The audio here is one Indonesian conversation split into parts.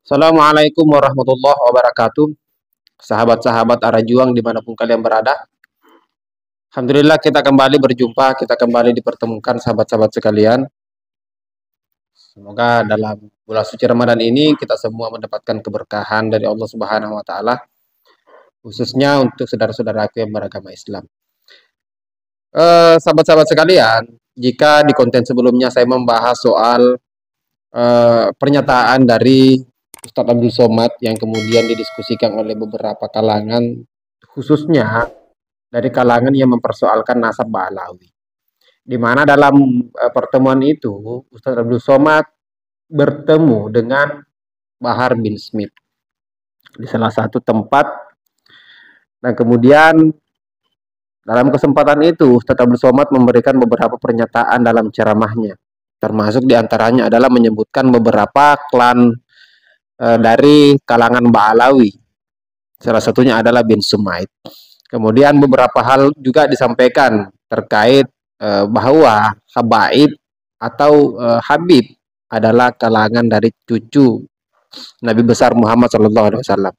Assalamualaikum warahmatullahi wabarakatuh. Sahabat-sahabat arah juang dimanapun kalian berada. Alhamdulillah kita kembali berjumpa, kita kembali dipertemukan sahabat-sahabat sekalian. Semoga dalam bulan suci Ramadan ini kita semua mendapatkan keberkahan dari Allah Subhanahu wa taala, khususnya untuk saudara-saudaraku yang beragama Islam. Sahabat-sahabat sekalian, jika di konten sebelumnya saya membahas soal pernyataan dari Ustadz Abdul Somad yang kemudian didiskusikan oleh beberapa kalangan, khususnya dari kalangan yang mempersoalkan nasab Ba'alawi. Di mana dalam pertemuan itu Ustadz Abdul Somad bertemu dengan Bahar bin Smith di salah satu tempat, dan kemudian dalam kesempatan itu Ustadz Abdul Somad memberikan beberapa pernyataan dalam ceramahnya, termasuk diantaranya adalah menyebutkan beberapa klan dari kalangan Ba'alawi. Salah satunya adalah bin Sumaid. Kemudian beberapa hal juga disampaikan terkait bahwa Habaib atau Habib adalah kalangan dari cucu Nabi besar Muhammad SAW.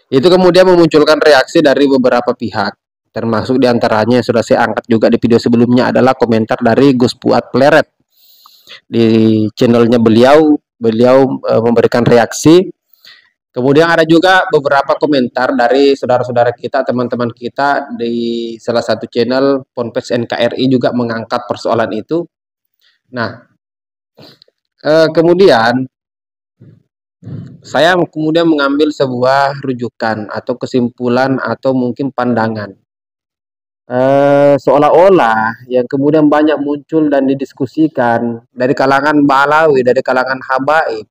Itu kemudian memunculkan reaksi dari beberapa pihak, termasuk diantaranya yang sudah saya angkat juga di video sebelumnya adalah komentar dari Gus Fuad Pleret di channelnya beliau memberikan reaksi. Kemudian ada juga beberapa komentar dari saudara-saudara kita, teman-teman kita di salah satu channel Ponpes NKRI juga mengangkat persoalan itu. Nah, kemudian saya kemudian mengambil sebuah rujukan atau kesimpulan atau mungkin pandangan. Seolah-olah yang kemudian banyak muncul dan didiskusikan dari kalangan Ba'alawi, dari kalangan Habaib,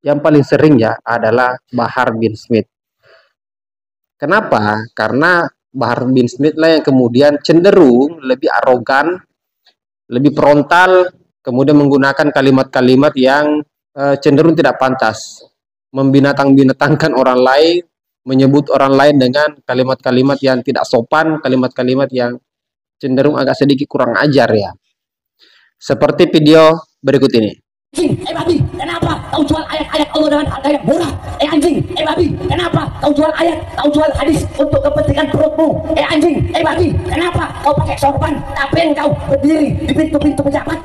yang paling sering ya adalah Bahar bin Smith. Kenapa? Karena Bahar bin Smith lah yang kemudian cenderung lebih arogan, lebih frontal, kemudian menggunakan kalimat-kalimat yang cenderung tidak pantas, membinatang-binatangkan orang lain, menyebut orang lain dengan kalimat-kalimat yang tidak sopan, kalimat-kalimat yang cenderung agak sedikit kurang ajar ya. Seperti video berikut ini. Babi, kenapa kau jual ayat-ayat Allah dengan harga yang murah? Anjing, babi, kenapa kau jual ayat, kau jual hadis untuk kepentingan perutmu? Anjing, babi, kenapa kau pakai sorban tapi kau berdiri di pintu-pintu pejabat?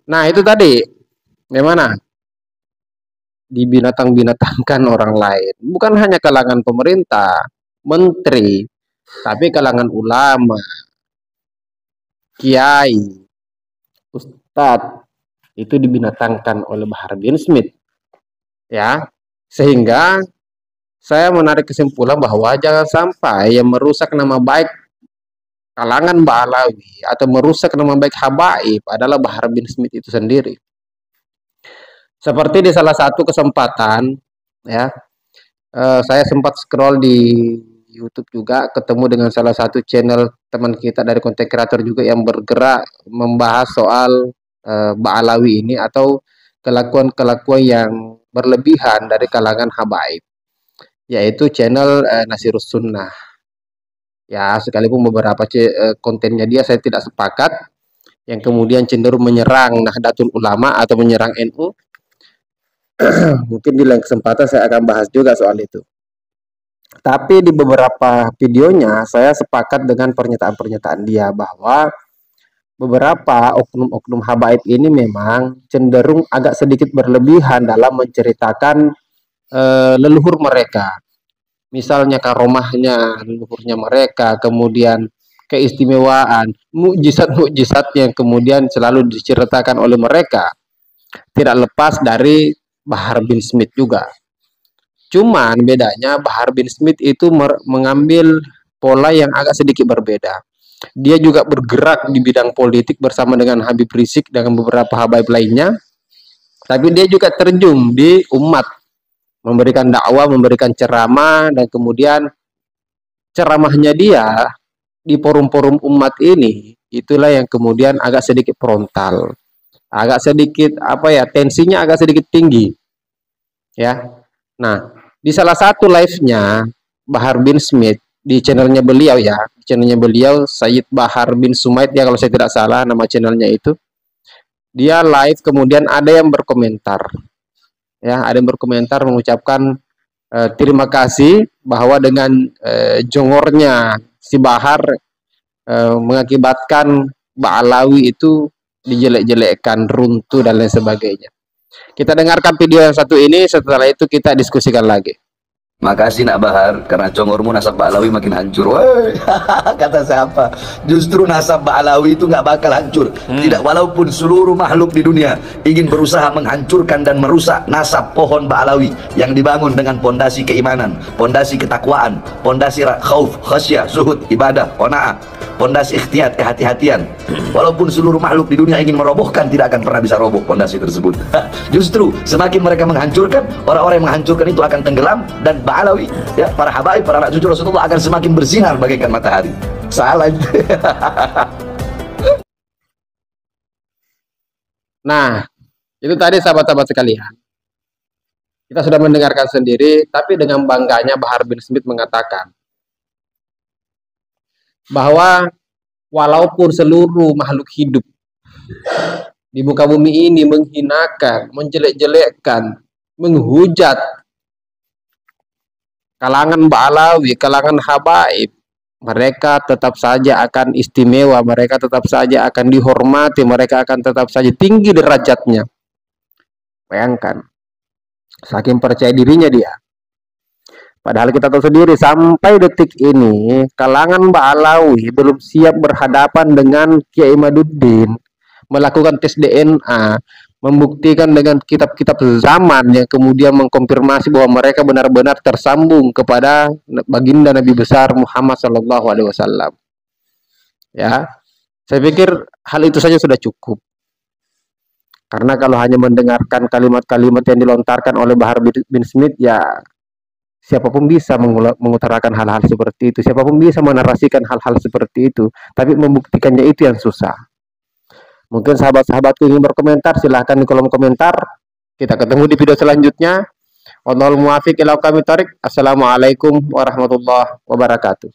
Nah itu tadi, bagaimana? Dibinatang-binatangkan orang lain. Bukan hanya kalangan pemerintah, menteri, tapi kalangan ulama, kiai, ustadz, itu dibinatangkan oleh Bahar bin Smith. Ya, sehingga saya menarik kesimpulan bahwa jangan sampai yang merusak nama baik kalangan Ba'alawi atau merusak nama baik Habaib adalah Bahar bin Smith itu sendiri. Seperti di salah satu kesempatan, ya, saya sempat scroll di YouTube juga, ketemu dengan salah satu channel teman kita dari konten kreator juga yang bergerak membahas soal Ba'alawi ini atau kelakuan-kelakuan yang berlebihan dari kalangan Habaib, yaitu channel Nasirus Sunnah. Ya, sekalipun beberapa kontennya dia saya tidak sepakat, yang kemudian cenderung menyerang Nahdlatul Ulama atau menyerang NU. Mungkin di lain kesempatan saya akan bahas juga soal itu. Tapi di beberapa videonya saya sepakat dengan pernyataan-pernyataan dia bahwa beberapa oknum-oknum Habaib ini memang cenderung agak sedikit berlebihan dalam menceritakan leluhur mereka. Misalnya karomahnya, leluhurnya mereka, kemudian keistimewaan, mukjizat-mukjizat yang kemudian selalu diceritakan oleh mereka, tidak lepas dari Bahar bin Smith juga. Cuman bedanya Bahar bin Smith itu mengambil pola yang agak sedikit berbeda. Dia juga bergerak di bidang politik bersama dengan Habib Rizik dengan beberapa habaib lainnya, tapi dia juga terjun di umat, memberikan dakwah, memberikan ceramah, dan kemudian ceramahnya dia di forum-forum umat ini, itulah yang kemudian agak sedikit frontal, agak sedikit tensinya agak sedikit tinggi, ya. Nah, di salah satu live-nya Bahar bin Smith di channelnya beliau ya, channelnya beliau Sayyid Bahar bin Sumaid ya kalau saya tidak salah nama channelnya itu. dia live, kemudian ada yang berkomentar, ya, ada yang berkomentar mengucapkan terima kasih bahwa dengan jongornya si Bahar mengakibatkan Ba'alawi itu dijelek-jelekkan, runtuh dan lain sebagainya. Kita dengarkan video yang satu ini, setelah itu kita diskusikan lagi. Makasih nak Bahar, karena congormu nasab Ba'alawi makin hancur. Woi, kata siapa? Justru nasab Ba'alawi itu nggak bakal hancur. Tidak, walaupun seluruh makhluk di dunia ingin berusaha menghancurkan dan merusak nasab pohon Ba'alawi yang dibangun dengan pondasi keimanan, pondasi ketakwaan, pondasi khauf, khasyah, zuhud, ibadah, qanaah, pondasi ikhtiyat, kehati-hatian. Walaupun seluruh makhluk di dunia ingin merobohkan, tidak akan pernah bisa roboh pondasi tersebut. Justru semakin mereka menghancurkan, orang-orang yang menghancurkan itu akan tenggelam, dan Ba'alawi, ya, para habaib, para anak cucu Rasulullah akan semakin bersinar bagaikan matahari. Salah. Nah, itu tadi sahabat-sahabat sekalian. Kita sudah mendengarkan sendiri, tapi dengan bangganya Bahar bin Smith mengatakan bahwa walaupun seluruh makhluk hidup di muka bumi ini menghinakan, menjelek-jelekkan, menghujat kalangan Ba'alawi, kalangan habaib, mereka tetap saja akan istimewa, mereka tetap saja akan dihormati, mereka akan tetap saja tinggi derajatnya. Bayangkan, saking percaya dirinya dia. Padahal kita tahu sendiri, sampai detik ini kalangan Ba'alawi belum siap berhadapan dengan Kiai Imaduddin, melakukan tes DNA, membuktikan dengan kitab-kitab zaman yang kemudian mengkonfirmasi bahwa mereka benar-benar tersambung kepada baginda Nabi besar Muhammad SAW. Ya, saya pikir hal itu saja sudah cukup. Karena kalau hanya mendengarkan kalimat-kalimat yang dilontarkan oleh Bahar bin Smith, ya siapapun bisa mengutarakan hal-hal seperti itu, siapapun bisa menarasikan hal-hal seperti itu, tapi membuktikannya itu yang susah. Mungkin sahabat-sahabatku ingin berkomentar, silahkan di kolom komentar. Kita ketemu di video selanjutnya. Wallahul muwaffiq ila aqwamit thoriq. Assalamualaikum warahmatullahi wabarakatuh.